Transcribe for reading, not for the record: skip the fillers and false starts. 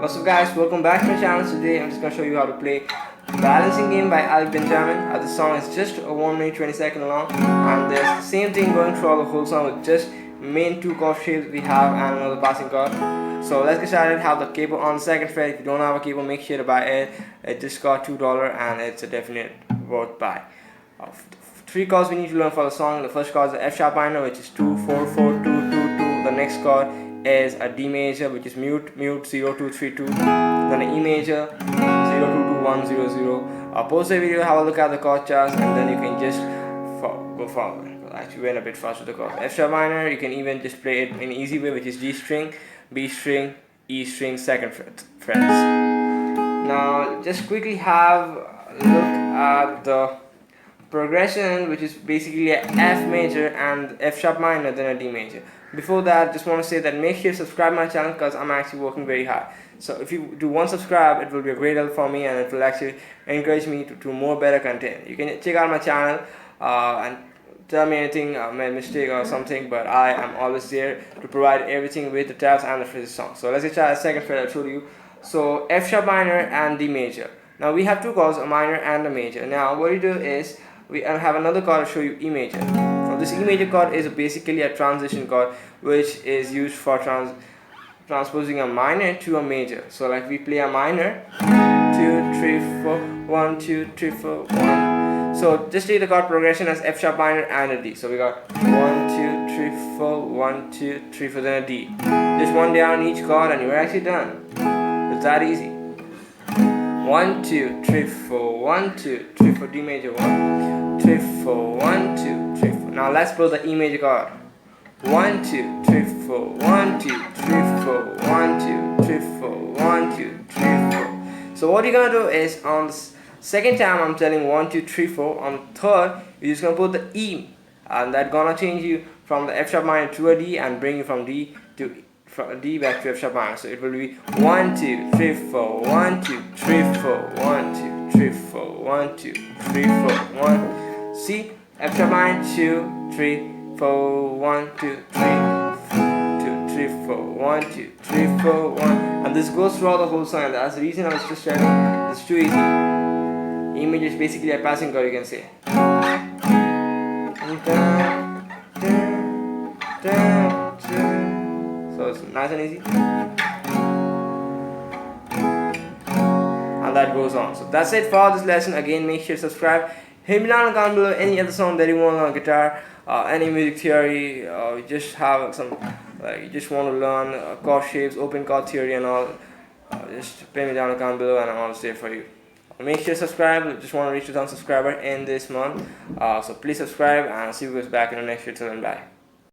What's up guys, welcome back to my channel. Today I'm just going to show you how to play Balancing Game by Alec Benjamin. The song is just 1 minute 20 seconds long, and there's the same thing going throughout the whole song with just main two chord shapes we have and another passing chord. So let's get started. Have the cable on the second fret. If you don't have a cable, make sure to buy it. It just got $2 and it's a definite worth buy. Three chords we need to learn for the song. The first chord is the F sharp minor, which is 2 4 4 2 2 2. The next chord is a D major, which is mute 0 2 3 2. Then an E major 0 2 2 1 0 0. Pause the video, have a look at the chord charts, and then you can just go forward. Actually went a bit fast with the chord. F sharp minor, you can even just play it in an easy way, which is G string, B string, E string, second frets. Now just quickly have a look at the progression, which is basically a F major and F sharp minor, then a D major. Before that, just want to say that make sure to subscribe my channel because I'm actually working very hard. So if you do one subscribe, it will be a great help for me, and it will actually encourage me to do more better content. You can check out my channel and tell me anything, I made a mistake or something, but I am always there to provide everything with the tabs and the physics song. So let's get started. Second fret I told you. So F sharp minor and D major. Now we have two chords, a minor and a major. Now what you do is we have another chord to show you, E major. Now this E major chord is basically a transition chord which is used for transposing a minor to a major. So like we play a minor 2 3 4 1 2 3 4 1. So just take the chord progression as F sharp minor and a D. So we got 1 2 3 4 1 2 3 4, then a D. Just one down each chord and you're actually done. It's that easy. 1 2 3 4 1 2 3 4, D major 1 3 4 1 2 3 4. Now let's play the E major chord. 1 2 3 4 1 2 3 4 1 2 3 4 1 2 3 4. So what you're gonna do is on the second time I'm telling 1 2 3 4. On the third you're just gonna put the E, and that's gonna change you from the F sharp minor to a D and bring you from D back to F sharp minor. So it will be 1 2 3 4 1 2 3 4 1 2 3 4 1 2 3 4 1. See, F sharp minor 2 3 4 1 2 3 2 3 4 1 2 3 4 1, and this goes throughout the whole song. And that's the reason I was just telling it's too easy. E major is basically a passing chord, you can say. So it's nice and easy, and that goes on. So that's it for this lesson. Again, make sure to subscribe. Hit me down in the comment below any other song that you want on guitar, any music theory, you just have some, like you just want to learn chord shapes, open chord theory and all. Just pay me down in the comment below and I'm always there for you. Make sure to subscribe. I just want to reach 2,000 subscribers in this month, so please subscribe, and I'll see you guys back in the next video. Till then, bye.